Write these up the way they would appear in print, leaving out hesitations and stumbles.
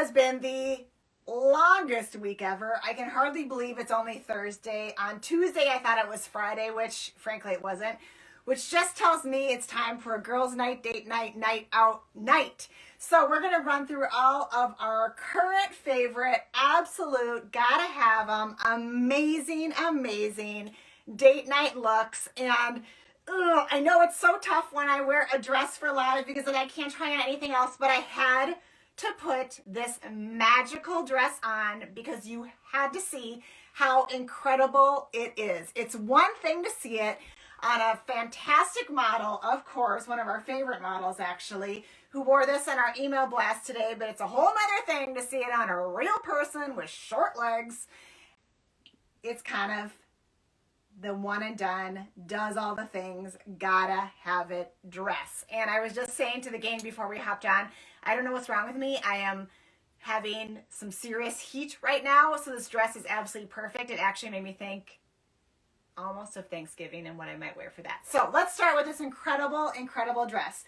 has been the longest week ever. I can hardly believe it's only Thursday. On Tuesday, I thought it was Friday, which frankly it wasn't, which just tells me it's time for a girls' night, date night, night out night. So we're going to run through all of our current favorite, absolute, gotta have them, amazing, amazing date night looks. And I know it's so tough when I wear a dress for live because then I can't try on anything else, but I had to put this magical dress on because you had to see how incredible it is. It's one thing to see it on a fantastic model, of course, one of our favorite models actually, who wore this in our email blast today, but it's a whole other thing to see it on a real person with short legs. It's kind of the one and done, does all the things, gotta have it dress. And I was just saying to the gang before we hopped on, I don't know what's wrong with me. I am having some serious heat right now, so this dress is absolutely perfect. It actually made me think almost of Thanksgiving and what I might wear for that. So let's start with this incredible, incredible dress.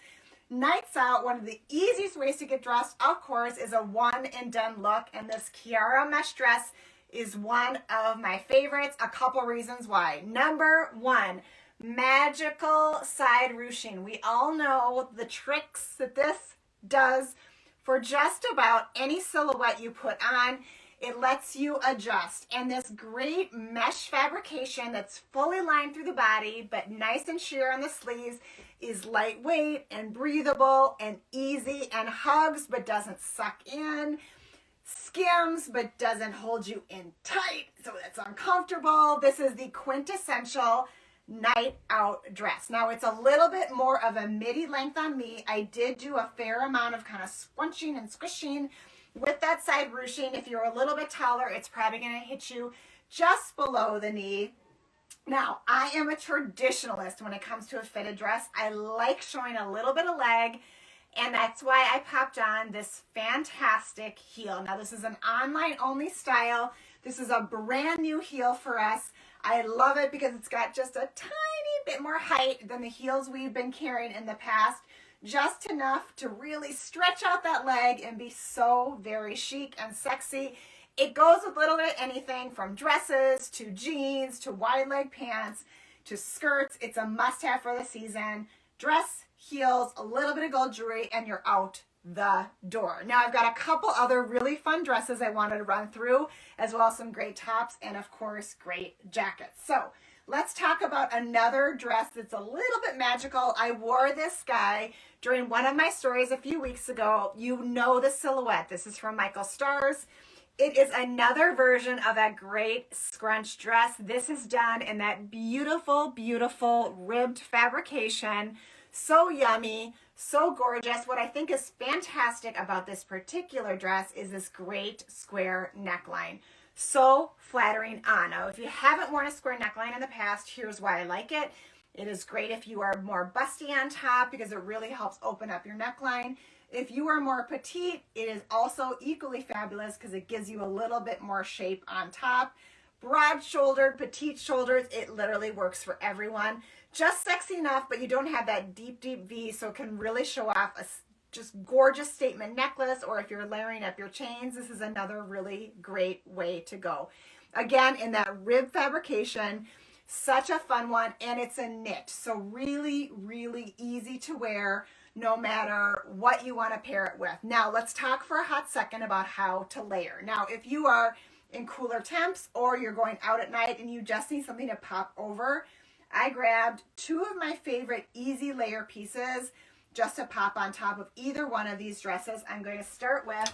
Nights out, one of the easiest ways to get dressed, of course, is a one and done look. And this Kiara mesh dress is one of my favorites. A couple reasons why. Number one, magical side ruching. We all know the tricks that this does for just about any silhouette you put on. It lets you adjust. And this great mesh fabrication that's fully lined through the body, but nice and sheer on the sleeves, is lightweight and breathable and easy and hugs but doesn't suck in, skims but doesn't hold you in tight, so it's uncomfortable. This is the quintessential night out dress. Now it's a little bit more of a midi length on me. I did do a fair amount of kind of scrunching and squishing with that side ruching. If you're a little bit taller, it's probably going to hit you just below the knee. Now, I am a traditionalist when it comes to a fitted dress. I like showing a little bit of leg, and that's why I popped on this fantastic heel. Now, this is an online only style. This is a brand new heel for us. I love it because it's got just a tiny bit more height than the heels we've been carrying in the past. Just enough to really stretch out that leg and be so very chic and sexy. It goes with literally anything from dresses to jeans to wide leg pants to skirts. It's a must-have for the season. Dress, heels, a little bit of gold jewelry, and you're out the door. Now I've got a couple other really fun dresses I wanted to run through, as well as some great tops and of course great jackets. So let's talk about another dress that's a little bit magical. I wore this guy during one of my stories a few weeks ago. You know the silhouette. This is from Michael Stars. It is another version of that great scrunch dress. This is done in that beautiful, beautiful ribbed fabrication. So yummy, so gorgeous. What I think is fantastic about this particular dress is this great square neckline. So flattering on. Now, if you haven't worn a square neckline in the past, here's why I like it. It is great if you are more busty on top because it really helps open up your neckline. If you are more petite, it is also equally fabulous because it gives you a little bit more shape on top. Broad-shouldered, petite shoulders, it literally works for everyone. Just sexy enough, but you don't have that deep, deep V, so it can really show off a just gorgeous statement necklace, or if you're layering up your chains, this is another really great way to go. Again, in that rib fabrication, such a fun one, and it's a knit, so really, really easy to wear no matter what you want to pair it with. Now, let's talk for a hot second about how to layer. Now, if you are in cooler temps or you're going out at night and you just need something to pop over, I grabbed two of my favorite easy layer pieces just to pop on top of either one of these dresses. I'm going to start with,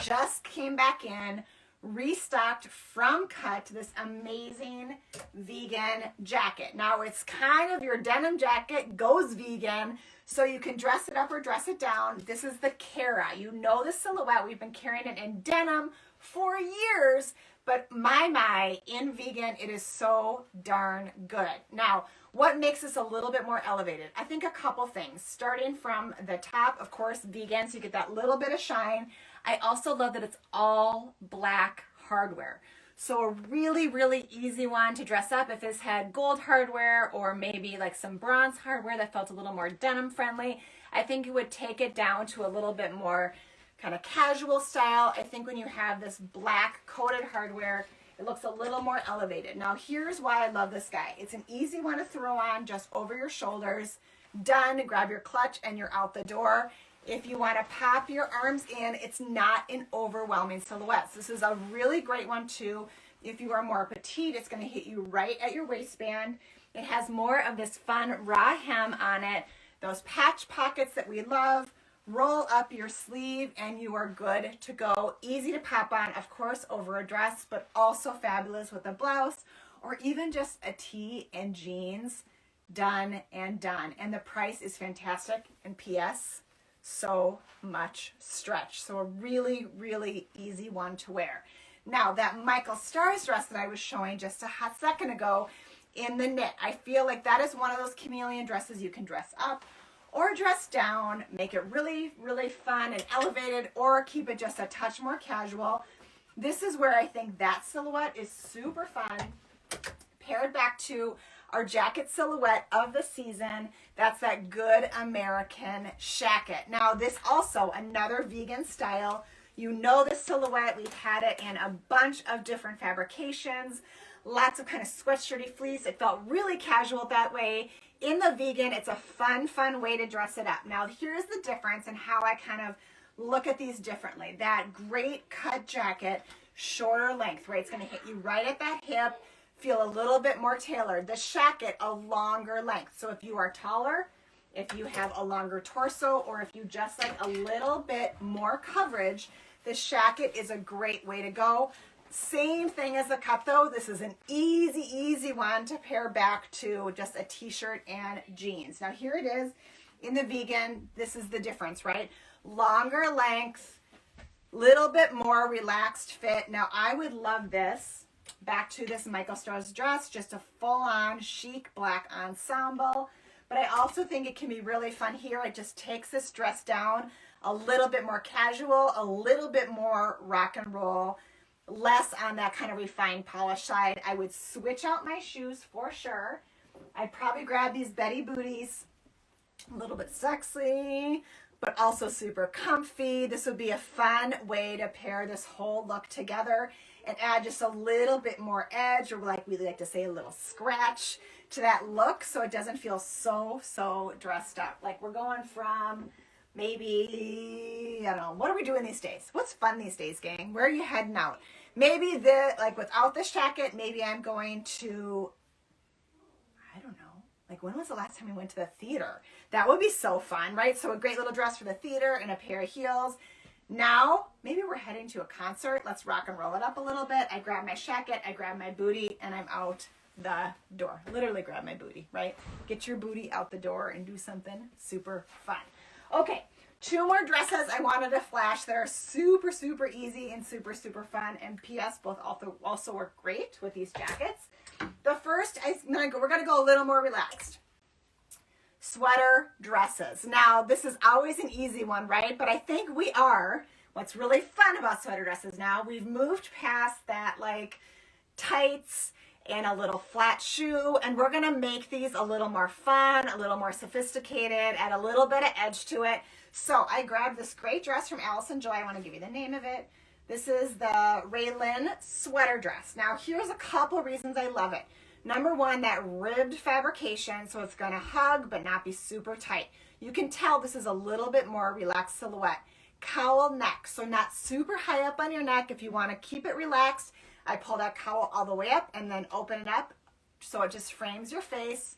just came back in, restocked from Cut, this amazing vegan jacket. Now it's kind of your denim jacket goes vegan, so you can dress it up or dress it down. This is the Kara. You know the silhouette. We've been carrying it in denim for years, but my, in vegan, it is so darn good. Now, what makes this a little bit more elevated? I think a couple things. Starting from the top, of course, vegan, so you get that little bit of shine. I also love that it's all black hardware. So a really, really easy one to dress up if this had gold hardware or maybe like some bronze hardware that felt a little more denim friendly. I think it would take it down to a little bit more kind of casual style. I think when you have this black coated hardware, it looks a little more elevated. Now here's why I love this guy. It's an easy one to throw on just over your shoulders. Done, grab your clutch and you're out the door. If you want to pop your arms in, it's not an overwhelming silhouette. So this is a really great one too. If you are more petite, it's going to hit you right at your waistband. It has more of this fun raw hem on it. Those patch pockets that we love. Roll up your sleeve and you are good to go. Easy to pop on, of course, over a dress, but also fabulous with a blouse or even just a tee and jeans. Done and done. And the price is fantastic. And P.S., so much stretch. So a really, really easy one to wear. Now that Michael Stars dress that I was showing just a hot second ago in the knit, I feel like that is one of those chameleon dresses you can dress up or dress down, make it really, really fun and elevated, or keep it just a touch more casual. This is where I think that silhouette is super fun, paired back to our jacket silhouette of the season. That's that good American shacket. Now this also another vegan style. You know this silhouette, we've had it in a bunch of different fabrications, lots of kind of sweatshirty fleece. It felt really casual that way. In the vegan, it's a fun, fun way to dress it up. Now here's the difference and how I kind of look at these differently. That great cut jacket, shorter length, right? It's gonna hit you right at that hip, feel a little bit more tailored. The shacket, a longer length. So if you are taller, if you have a longer torso, or if you just like a little bit more coverage, the shacket is a great way to go. Same thing as the cut though. This is an easy, easy one to pair back to just a t-shirt and jeans. Now here it is in the vegan. This is the difference, right? Longer length, little bit more relaxed fit. Now I would love this. Back to this Michael Stars dress, just a full-on chic black ensemble. But I also think it can be really fun here. It just takes this dress down a little bit more casual, a little bit more rock and roll, less on that kind of refined polish side. I would switch out my shoes for sure. I'd probably grab these Betty booties, a little bit sexy, but also super comfy. This would be a fun way to pair this whole look together and add just a little bit more edge, or like we like to say, a little scratch to that look, so it doesn't feel so dressed up. Like we're going from maybe, I don't know, what are we doing these days? What's fun these days, gang? Where are you heading out? Maybe like without this jacket, maybe I'm going to, I don't know, like when was the last time we went to the theater? That would be so fun, right? So a great little dress for the theater and a pair of heels. Now, maybe we're heading to a concert. Let's rock and roll it up a little bit. I grab my shacket, I grab my booty, and I'm out the door. Literally grab my booty, right? Get your booty out the door and do something super fun. Okay, two more dresses I wanted to flash that are super, super easy and super, super fun. And P.S. both also work great with these jackets. The first, we're going to go a little more relaxed. Sweater dresses. Now, this is always an easy one, right? But I think what's really fun about sweater dresses now, we've moved past that like tights and a little flat shoe, and we're gonna make these a little more fun, a little more sophisticated, add a little bit of edge to it. So I grabbed this great dress from Allison Joy. I want to give you the name of it. This is the Raylin sweater dress. Now, here's a couple reasons I love it. Number one, that ribbed fabrication, so it's gonna hug but not be super tight. You can tell this is a little bit more relaxed silhouette. Cowl neck, so not super high up on your neck. If you wanna keep it relaxed, I pull that cowl all the way up and then open it up so it just frames your face.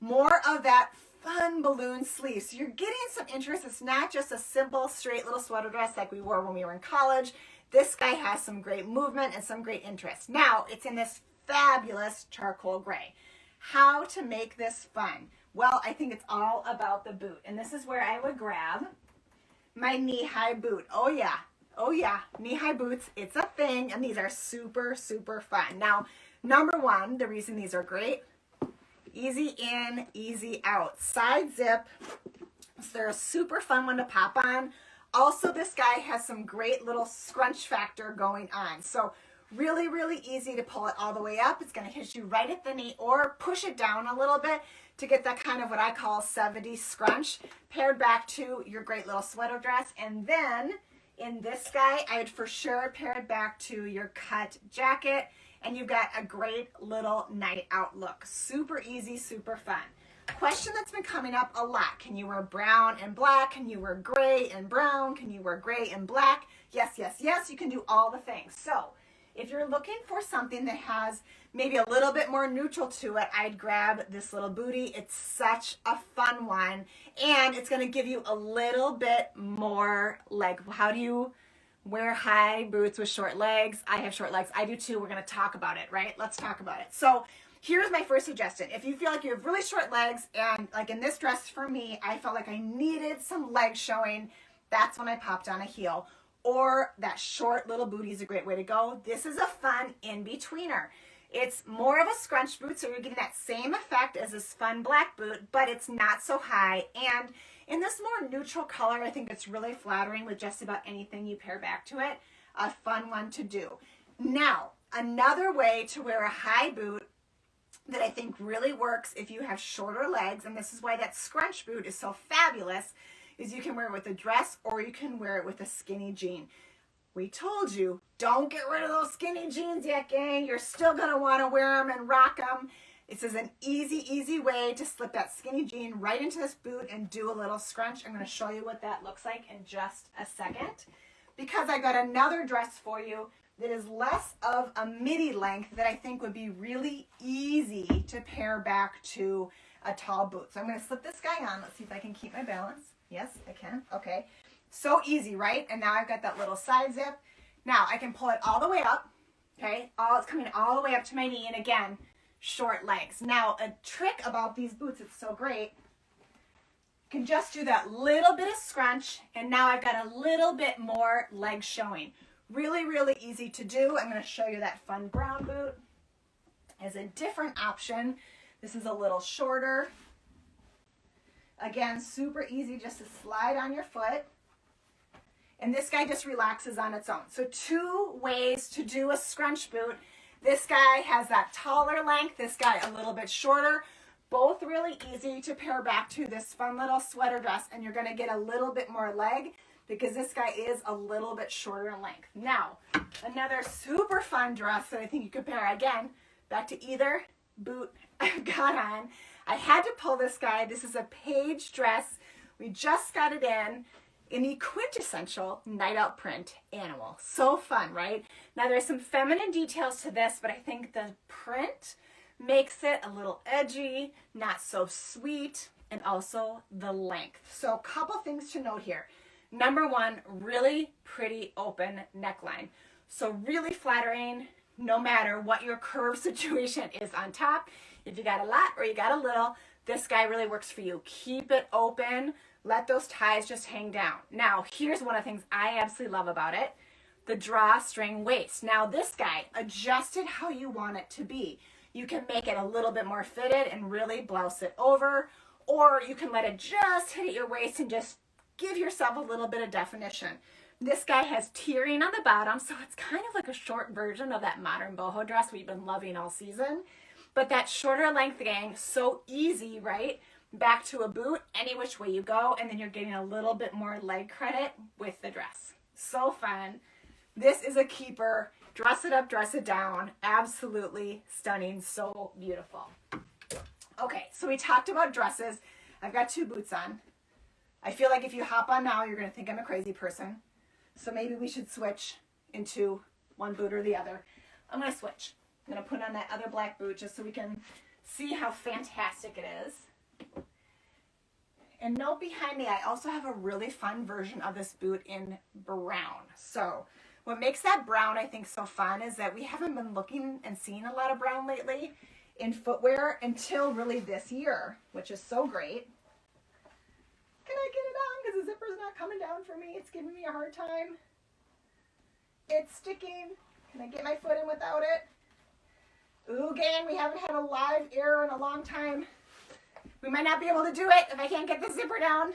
More of that fun balloon sleeve. So you're getting some interest. It's not just a simple, straight little sweater dress like we wore when we were in college. This guy has some great movement and some great interest. Now, it's in this fabulous charcoal gray. How to make this fun? Well, I think it's all about the boot. And this is where I would grab my knee-high boot. Oh yeah, knee-high boots, it's a thing, and these are super, super fun. Now, number one, the reason these are great, easy in, easy out. Side zip, so they're a super fun one to pop on. Also, this guy has some great little scrunch factor going on. So really, really easy to pull it all the way up. It's gonna hit you right at the knee or push it down a little bit to get that kind of what I call 70s scrunch paired back to your great little sweater dress. And then In this guy, I would for sure pair it back to your cut jacket, and you've got a great little night out look. Super easy, super fun. Question that's been coming up a lot: can you wear brown and black? Can you wear gray and brown? Can you wear gray and black? Yes, yes, yes, you can do all the things. So if you're looking for something that has maybe a little bit more neutral to it, I'd grab this little bootie. It's such a fun one, and it's going to give you a little bit more leg. How do you wear high boots with short legs? I have short legs. I do too. We're going to talk about it, right? Let's talk about it. So here's my first suggestion. If you feel like you have really short legs, and like in this dress for me, I felt like I needed some leg showing, that's when I popped on a heel. Or that short little bootie is a great way to go. This is a fun in-betweener. It's more of a scrunch boot, so you're getting that same effect as this fun black boot, but it's not so high. And in this more neutral color, I think it's really flattering with just about anything you pair back to it. A fun one to do. Now, another way to wear a high boot that I think really works if you have shorter legs, and this is why that scrunch boot is so fabulous, is you can wear it with a dress or you can wear it with a skinny jean. We told you, don't get rid of those skinny jeans yet, gang. You're still going to want to wear them and rock them. This is an easy, easy way to slip that skinny jean right into this boot and do a little scrunch. I'm going to show you what that looks like in just a second, because I got another dress for you that is less of a midi length that I think would be really easy to pair back to a tall boot. So I'm going to slip this guy on. Let's see if I can keep my balance. Yes, I can. Okay. So easy, right? And now I've got that little side zip. Now I can pull it all the way up. Okay. It's coming all the way up to my knee. And again, short legs. Now a trick about these boots, it's so great. You can just do that little bit of scrunch. And now I've got a little bit more leg showing. Really, really easy to do. I'm going to show you that fun brown boot as a different option. This is a little shorter. Again, super easy just to slide on your foot. And this guy just relaxes on its own. So two ways to do a scrunch boot. This guy has that taller length. This guy a little bit shorter. Both really easy to pair back to this fun little sweater dress. And you're going to get a little bit more leg because this guy is a little bit shorter in length. Now, another super fun dress that I think you could pair, again, back to either boot I've got on. I had to pull this guy. This is a Paige dress. We just got it in the quintessential night out print animal. So fun, right? Now there's some feminine details to this, but I think the print makes it a little edgy, not so sweet, and also the length. So a couple things to note here. Number one, really pretty open neckline. So really flattering no matter what your curve situation is on top. If you got a lot or you got a little, this guy really works for you. Keep it open. Let those ties just hang down. Now, here's one of the things I absolutely love about it. The drawstring waist. Now, this guy, adjusted how you want it to be. You can make it a little bit more fitted and really blouse it over, or you can let it just hit at your waist and just give yourself a little bit of definition. This guy has tiering on the bottom, so it's kind of like a short version of that modern boho dress we've been loving all season. But that shorter length, gang, so easy, right? Back to a boot, any which way you go, and then you're getting a little bit more leg credit with the dress. So fun. This is a keeper. Dress it up, dress it down. Absolutely stunning. So beautiful. Okay, so we talked about dresses. I've got two boots on. I feel like if you hop on now, you're going to think I'm a crazy person. So maybe we should switch into one boot or the other. I'm going to switch. I'm going to put on that other black boot just so we can see how fantastic it is. And note behind me, I also have a really fun version of this boot in brown. So what makes that brown, I think, so fun is that we haven't been looking and seeing a lot of brown lately in footwear until really this year, which is so great. Can I get it on? Because the zipper's not coming down for me. It's giving me a hard time. It's sticking. Can I get my foot in without it? Ooh, gang, we haven't had a live error in a long time. We might not be able to do it if I can't get the zipper down.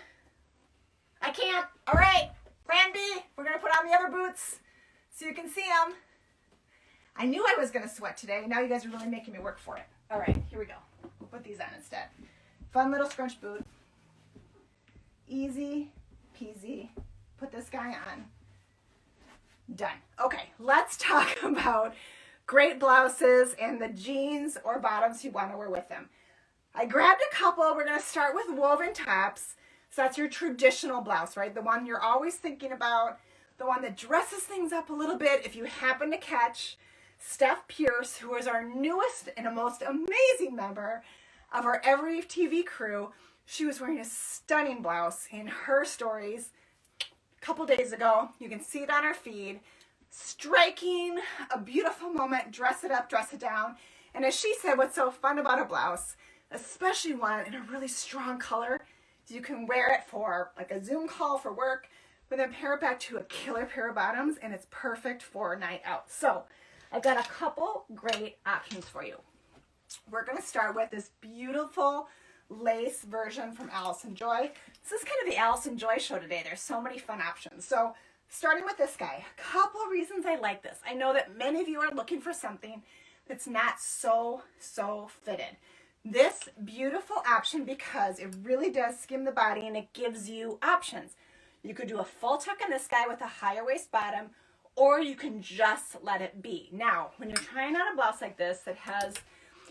I can't. All right, plan B. We're going to put on the other boots so you can see them. I knew I was going to sweat today. Now you guys are really making me work for it. All right, here we go. We'll put these on instead. Fun little scrunch boot. Easy peasy. Put this guy on. Done. Okay, let's talk about great blouses and the jeans or bottoms you want to wear with them. I grabbed a couple. We're going to start with woven tops. So that's your traditional blouse, right? The one you're always thinking about, the one that dresses things up a little bit. If you happen to catch Steph Pierce, who is our newest and a most amazing member of our Every TV crew, she was wearing a stunning blouse in her stories a couple days ago. You can see it on our feed. Striking, a beautiful moment, dress it up, dress it down. And as she said, what's so fun about a blouse, especially one in a really strong color, you can wear it for like a Zoom call for work, but then pair it back to a killer pair of bottoms, and it's perfect for a night out. So I've got a couple great options for you. We're going to start with this beautiful lace version from Allison Joy. This is kind of the Allison Joy show today. There's so many fun options. So starting with this guy, a couple of reasons I like this. I know that many of you are looking for something that's not so fitted. This beautiful option, because it really does skim the body and it gives you options. You could do a full tuck on this guy with a higher waist bottom, or you can just let it be. Now, when you're trying on a blouse like this that has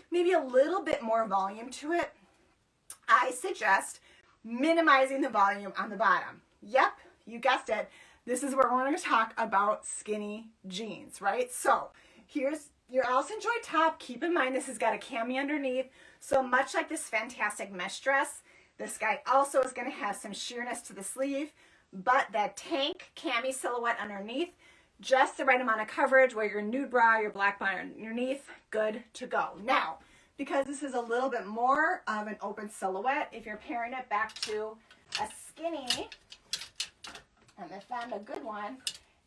maybe a little bit more volume to it, I suggest minimizing the volume on the bottom. Yep, you guessed it. This is where we're going to talk about skinny jeans, right? So here's your Allison Joy top. Keep in mind this has got a cami underneath. So much like this fantastic mesh dress, this guy also is going to have some sheerness to the sleeve, but that tank cami silhouette underneath, just the right amount of coverage where your nude bra, your black bra underneath, good to go. Now, because this is a little bit more of an open silhouette, if you're pairing it back to a skinny, and I found a good one,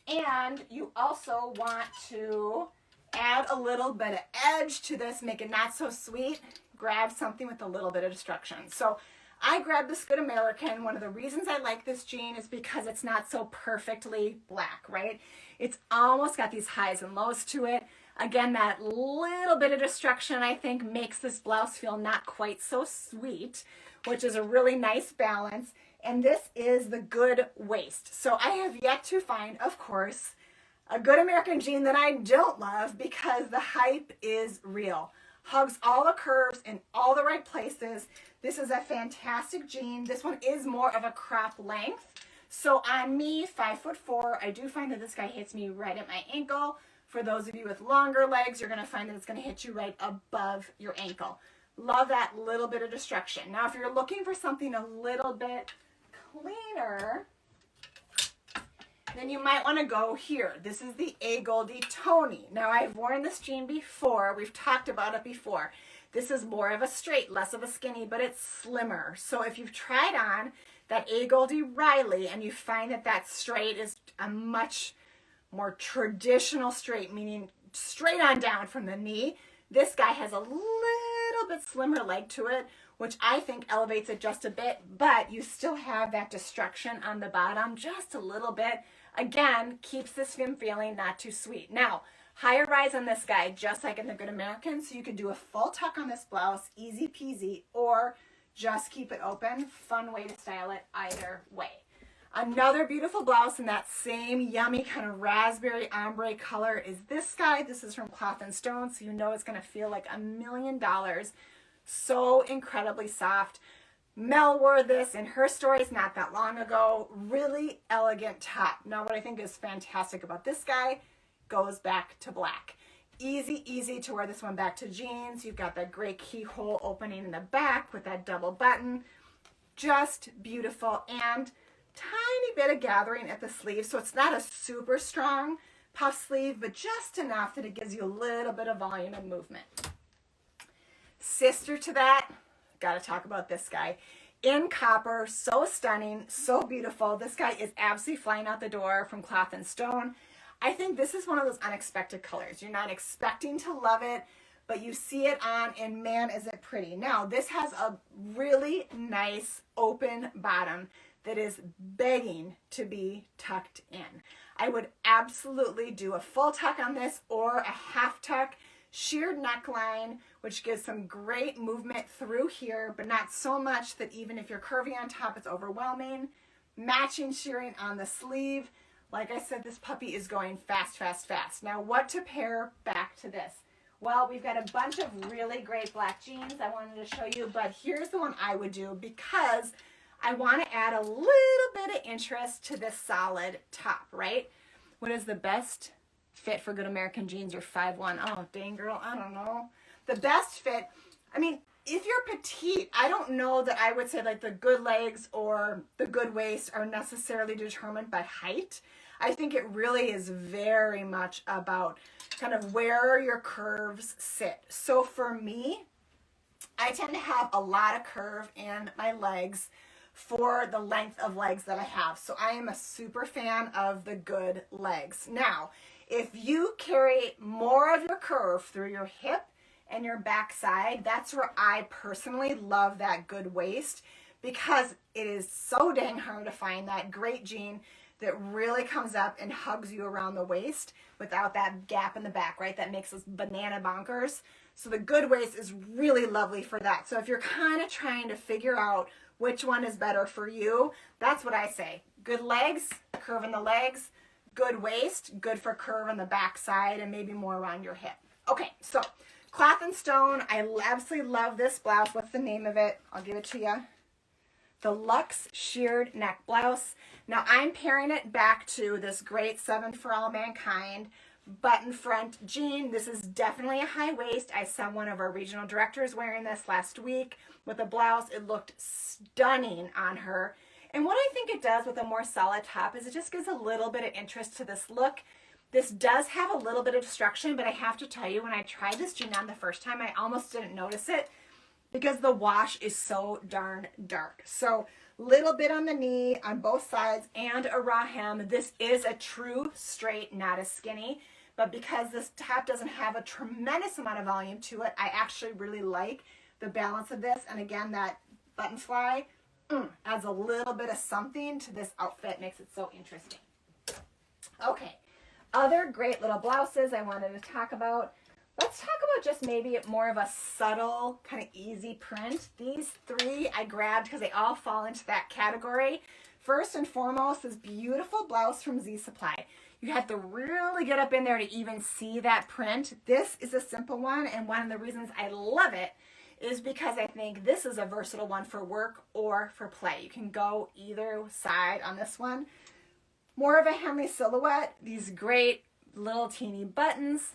and you also want to add a little bit of edge to this, make it not so sweet, grab something with a little bit of destruction. So I grabbed this Good American. One of the reasons I like this jean is because it's not so perfectly black, right? It's almost got these highs and lows to it. Again, that little bit of destruction, I think, makes this blouse feel not quite so sweet, which is a really nice balance. And this is the good waist. So I have yet to find, of course, a Good American jean that I don't love, because the hype is real. Hugs all the curves in all the right places. This is a fantastic jean. This one is more of a crop length. So on me, 5'4", I do find that this guy hits me right at my ankle. For those of you with longer legs, you're going to find that it's going to hit you right above your ankle. Love that little bit of destruction. Now, if you're looking for something a little bit cleaner, then you might want to go here. This is the A. Goldie Tony. Now, I've worn this jean before. We've talked about it before. This is more of a straight, less of a skinny, but it's slimmer. So if you've tried on that A. Goldie Riley and you find that that straight is a much more traditional straight, meaning straight on down from the knee, this guy has a little bit slimmer leg to it, which I think elevates it just a bit, but you still have that destruction on the bottom just a little bit. Again, keeps this feeling not too sweet. Now, higher rise on this guy, just like in the Good American, so you can do a full tuck on this blouse, easy peasy, or just keep it open. Fun way to style it either way. Another beautiful blouse in that same yummy kind of raspberry ombre color is this guy. This is from Cloth and Stone, so you know it's going to feel like $1,000,000. So incredibly soft. Mel wore this in her stories not that long ago. Really elegant top. Now, what I think is fantastic about this guy goes back to black. Easy to wear this one back to jeans. You've got that great keyhole opening in the back with that double button. Just beautiful, and tiny bit of gathering at the sleeve, so it's not a super strong puff sleeve, but just enough that it gives you a little bit of volume and movement. Sister to that, gotta talk about this guy. In copper, so stunning, so beautiful. This guy is absolutely flying out the door from Cloth and Stone. I think this is one of those unexpected colors. You're not expecting to love it, but you see it on, and man, is it pretty. Now, this has a really nice open bottom that is begging to be tucked in. I would absolutely do a full tuck on this or a half tuck. Sheared neckline, which gives some great movement through here, but not so much that even if you're curvy on top, it's overwhelming. Matching shearing on the sleeve. Like I said, this puppy is going fast, fast, fast. Now, what to pair back to this? Well, we've got a bunch of really great black jeans I wanted to show you, but here's the one I would do because I want to add a little bit of interest to this solid top, right? What is the best fit for good American jeans? You're 5'1". Oh, dang girl, I don't know. The best fit, I mean, if you're petite, I don't know that I would say like the good legs or the good waist are necessarily determined by height. I think it really is very much about kind of where your curves sit. So for me, I tend to have a lot of curve in my legs for the length of legs that I have. So I am a super fan of the good legs. Now, if you carry more of your curve through your hip and your backside, that's where I personally love that good waist, because it is so dang hard to find that great jean that really comes up and hugs you around the waist without that gap in the back, right? That makes us banana bonkers. So the good waist is really lovely for that. So if you're kind of trying to figure out which one is better for you, that's what I say. Good legs, curve in the legs, good waist, good for curve on the back side and maybe more around your hip. Okay, so Cloth and Stone, I absolutely love this blouse. What's the name of it? I'll give it to you. The Luxe Sheared Neck Blouse. Now I'm pairing it back to this great 7 for All Mankind button front jean. This is definitely a high waist. I saw one of our regional directors wearing this last week with a blouse. It looked stunning on her. And what I think it does with a more solid top is it just gives a little bit of interest to this look. This does have a little bit of destruction, but I have to tell you, when I tried this jean on the first time, I almost didn't notice it because the wash is so darn dark. So little bit on the knee on both sides and a raw hem. This is a true straight, not a skinny, but because this top doesn't have a tremendous amount of volume to it, I actually really like the balance of this. And again, that button fly adds a little bit of something to this outfit, makes it so interesting. Okay, other great little blouses I wanted to talk about. Let's talk about just maybe more of a subtle, kind of easy print. These three I grabbed because they all fall into that category. First and foremost, this beautiful blouse from Z Supply. You have to really get up in there to even see that print. This is a simple one, and one of the reasons I love it is because I think this is a versatile one for work or for play. You can go either side on this one. More of a hemmy silhouette. These great little teeny buttons.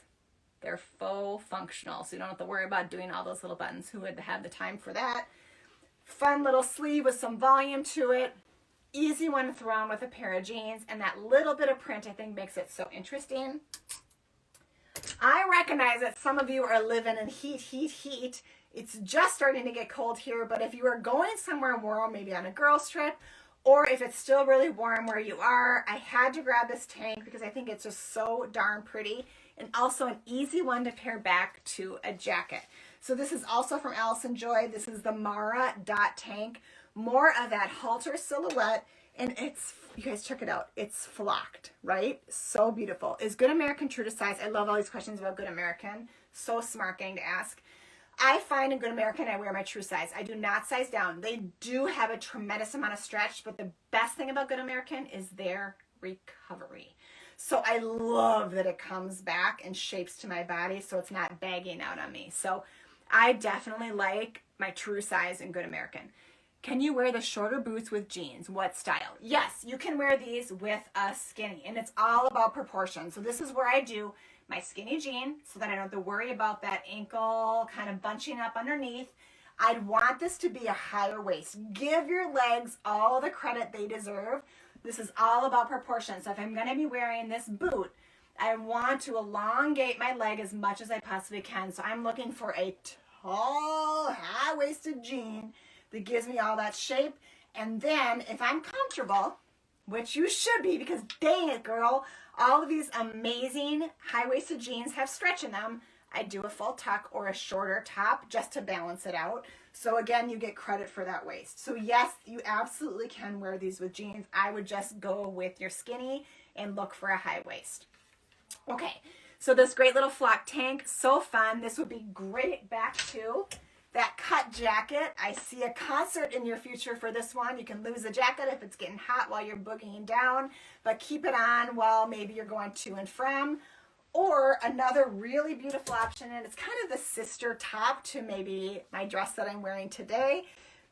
They're faux functional, so you don't have to worry about doing all those little buttons. Who would have the time for that? Fun little sleeve with some volume to it. Easy one to throw on with a pair of jeans, and that little bit of print I think makes it so interesting. I recognize that some of you are living in heat. It's just starting to get cold here, but if you are going somewhere warm, maybe on a girls trip, or if it's still really warm where you are, I had to grab this tank because I think it's just so darn pretty, and also an easy one to pair back to a jacket. So this is also from Allison Joy. This is the Mara Dot Tank. More of that halter silhouette, and it's, you guys check it out, it's flocked, right? So beautiful. Is Good American true to size? I love all these questions about Good American. So smart getting to ask. I find in Good American I wear my true size. I do not size down. They do have a tremendous amount of stretch, but the best thing about Good American is their recovery. So I love that it comes back and shapes to my body so it's not bagging out on me. So I definitely like my true size in Good American. Can you wear the shorter boots with jeans? What style? Yes, you can wear these with a skinny, and it's all about proportion. So this is where I do my skinny jean so that I don't have to worry about that ankle kind of bunching up underneath. I'd want this to be a higher waist. Give your legs all the credit they deserve. This is all about proportion. So if I'm going to be wearing this boot, I want to elongate my leg as much as I possibly can. So I'm looking for a tall, high-waisted jean that gives me all that shape. And then if I'm comfortable, which you should be, because dang it, girl, all of these amazing high-waisted jeans have stretch in them, I do a full tuck or a shorter top just to balance it out. So again, you get credit for that waist. So yes, you absolutely can wear these with jeans. I would just go with your skinny and look for a high waist. Okay, so this great little flock tank, so fun. This would be great back to That cut jacket, I see a concert in your future for this one. You can lose the jacket if it's getting hot while you're boogieing down, but keep it on while maybe you're going to and from. Or another really beautiful option, and it's kind of the sister top to maybe my dress that I'm wearing today.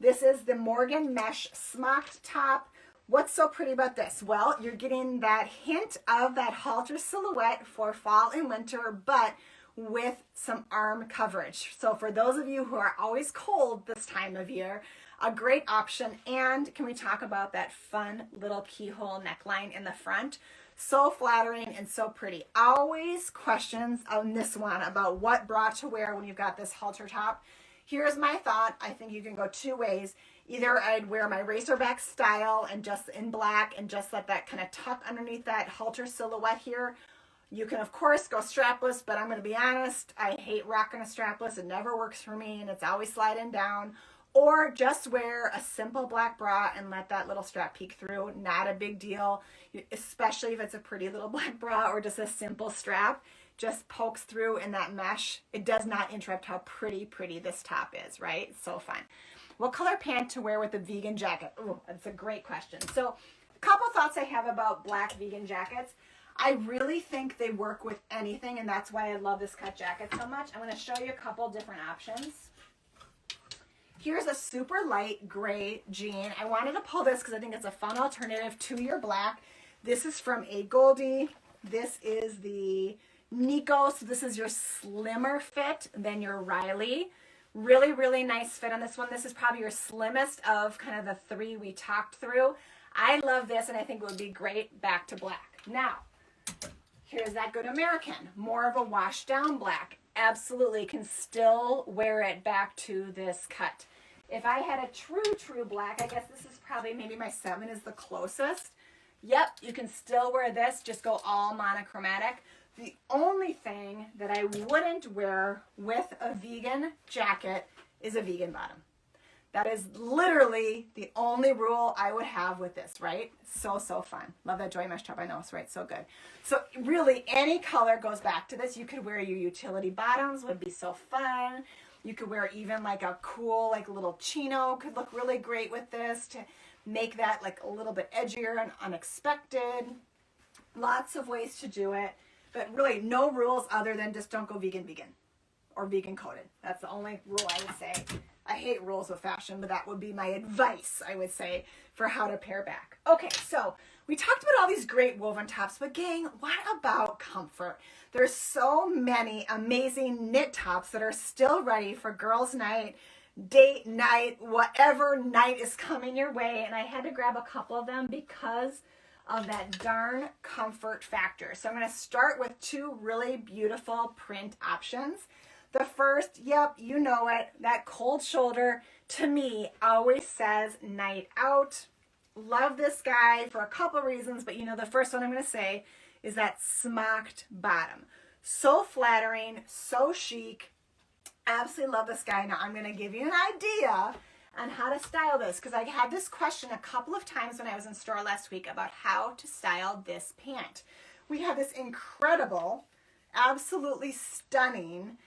This is the Morgan Mesh Smocked Top. What's so pretty about this? Well, you're getting that hint of that halter silhouette for fall and winter, but with some arm coverage. So for those of you who are always cold this time of year, a great option. And can we talk about that fun little keyhole neckline in the front? So flattering and so pretty. Always questions on this one about what bra to wear when you've got this halter top. Here's my thought. I think you can go two ways. Either I'd wear my racerback style and just in black and just let that kind of tuck underneath that halter silhouette here. You can, of course, go strapless, but I'm going to be honest, I hate rocking a strapless. It never works for me, and it's always sliding down. Or just wear a simple black bra and let that little strap peek through. Not a big deal, especially if it's a pretty little black bra or just a simple strap. Just pokes through in that mesh. It does not interrupt how pretty this top is, right? So fun. What color pant to wear with a vegan jacket? Oh, that's a great question. So a couple thoughts I have about black vegan jackets. I really think they work with anything, and that's why I love this cut jacket so much. I'm going to show you a couple different options. Here's a super light gray jean. I wanted to pull this because I think it's a fun alternative to your black. This is from A. Goldie. This is the Nico. So this is your slimmer fit than your Riley. Really nice fit on this one. This is probably your slimmest of kind of the three we talked through. I love this, and I think it would be great back to black. Now, here's that good American, more of a washed down black. Absolutely can still wear it back to this cut. If I had a true black, I guess this is probably maybe my 7 is the closest. Yep, you can still wear this, just go all monochromatic. The only thing that I wouldn't wear with a vegan jacket is a vegan bottom. That is literally the only rule I would have with this, right? So fun. Love that Joy Mesh top. I know it's right. So good. So really any color goes back to this. You could wear your utility bottoms, would be so fun. You could wear even like a cool, like little chino could look really great with this to make that like a little bit edgier and unexpected. Lots of ways to do it, but really no rules other than just don't go vegan or vegan coated. That's the only rule I would say. I hate rules of fashion, but that would be my advice, I would say, for how to pair back. Okay, so we talked about all these great woven tops, but gang, what about comfort? There's so many amazing knit tops that are still ready for girls' night, date night, whatever night is coming your way, and I had to grab a couple of them because of that darn comfort factor. So I'm going to start with two really beautiful print options. The first, yep, you know it, that cold shoulder to me always says night out. Love this guy for a couple reasons, but you know the first one I'm going to say is that smocked bottom. So flattering, so chic. Absolutely love this guy. Now I'm going to give you an idea on how to style this because I had this question a couple of times when I was in store last week about how to style this pant. We have this incredible, absolutely stunning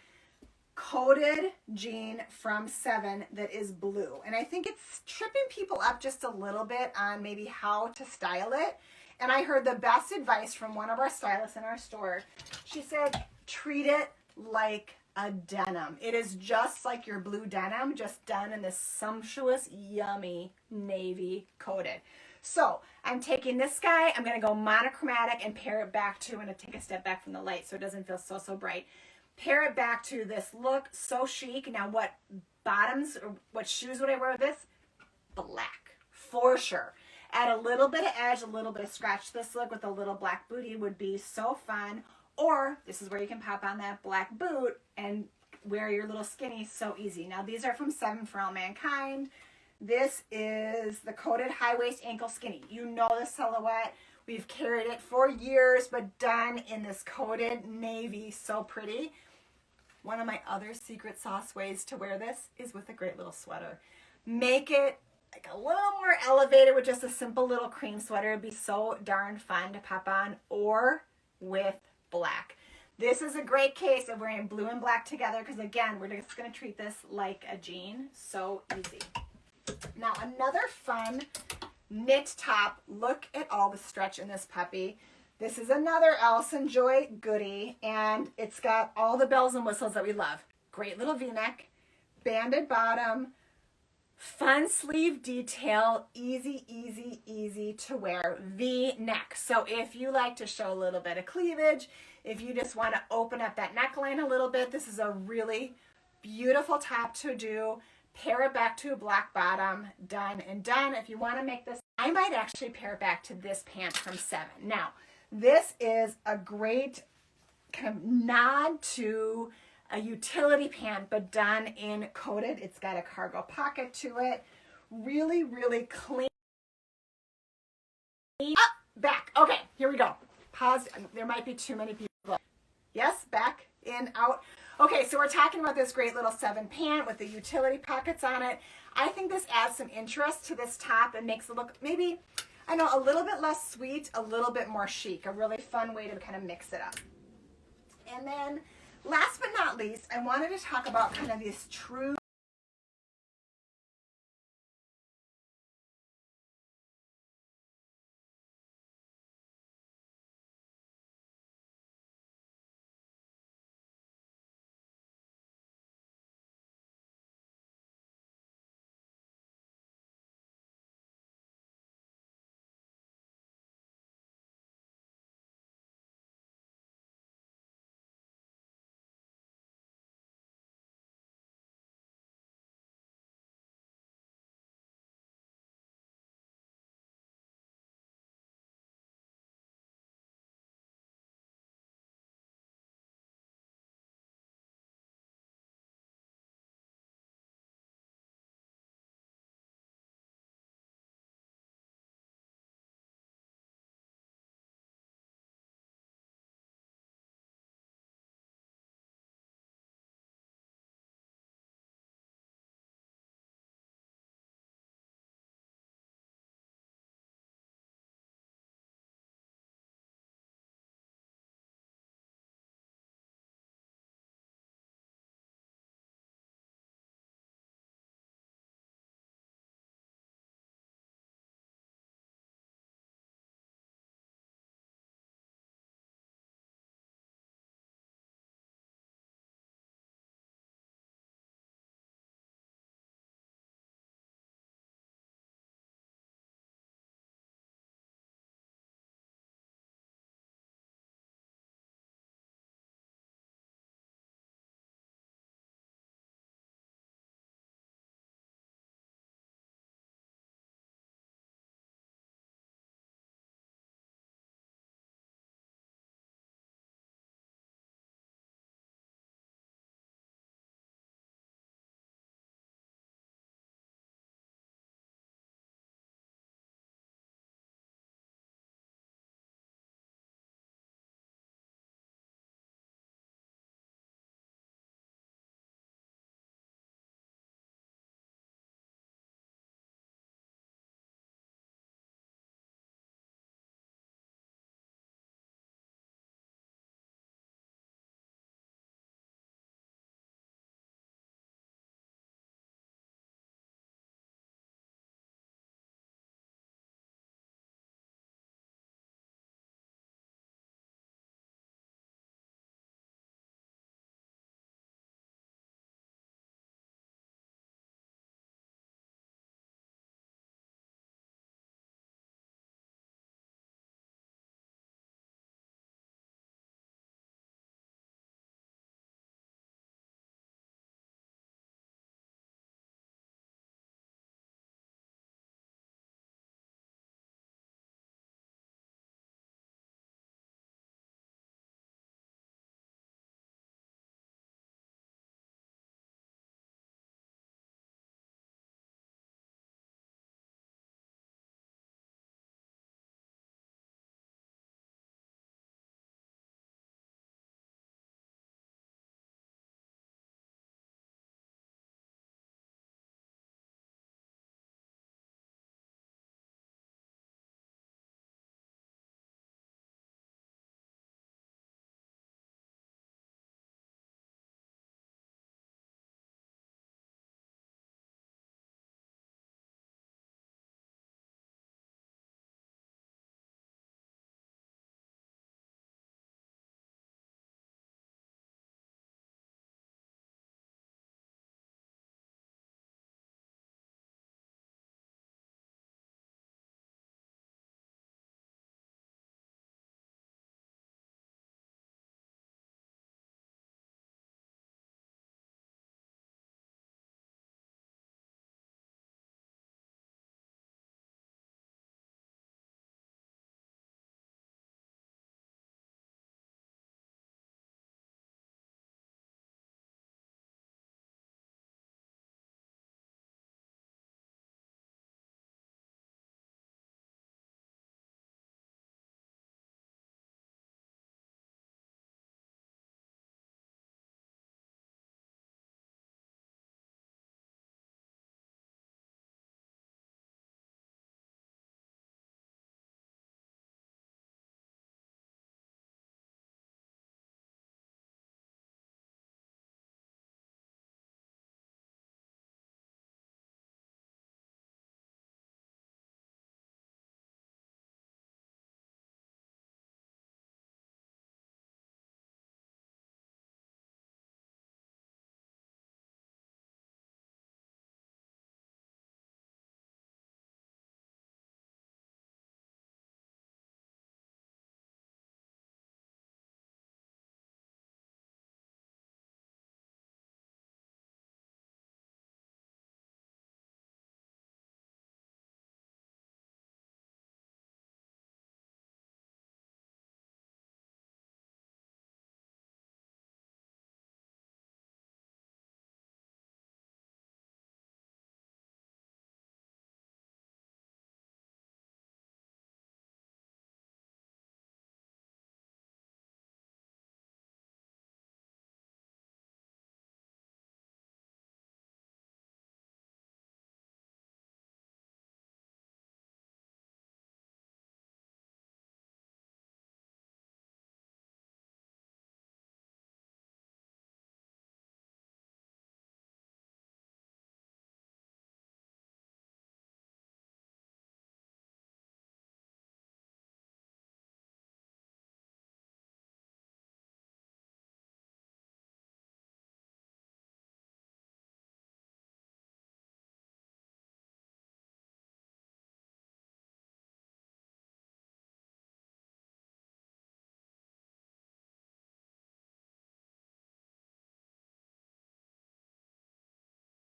coated jean from 7 that is blue, and I think it's tripping people up just a little bit on maybe how to style it. And I heard the best advice from one of our stylists in our store. She said treat it like a denim. It is just like your blue denim, just done in this sumptuous, yummy navy coated. So I'm taking this guy, I'm going to go monochromatic and pair it back to, I'm going to take a step back from the light so it doesn't feel so bright. Pair it back to this look, so chic. Now what bottoms or what shoes would I wear with this? Black, for sure. Add a little bit of edge, a little bit of scratch. This look with a little black bootie would be so fun. Or this is where you can pop on that black boot and wear your little skinny so easy. Now these are from 7 for All Mankind. This is the coated high waist ankle skinny. You know the silhouette. We've carried it for years, but done in this coated navy, so pretty. One of my other secret sauce ways to wear this is with a great little sweater. Make it like a little more elevated with just a simple little cream sweater. It'd be so darn fun to pop on, or with black. This is a great case of wearing blue and black together because, again, we're just going to treat this like a jean. So easy. Now, another fun knit top. Look at all the stretch in this puppy. This is another Allison Joy goodie, and it's got all the bells and whistles that we love. Great little V-neck, banded bottom, fun sleeve detail, easy, easy, easy to wear V-neck. So if you like to show a little bit of cleavage, if you just want to open up that neckline a little bit, this is a really beautiful top to do. Pair it back to a black bottom, done and done. If you want to make this, I might actually pair it back to this pant from Seven. Now, this is a great kind of nod to a utility pant, but done in coated. It's got a cargo pocket to it. Really, really clean. Up, back. Okay, here we go. Pause. There might be too many people. Yes, back, in, out. Okay, so we're talking about this great little Seven pant with the utility pockets on it. I think this adds some interest to this top and makes it look maybe, I know, a little bit less sweet, a little bit more chic. A really fun way to kind of mix it up. And then last but not least, I wanted to talk about kind of this true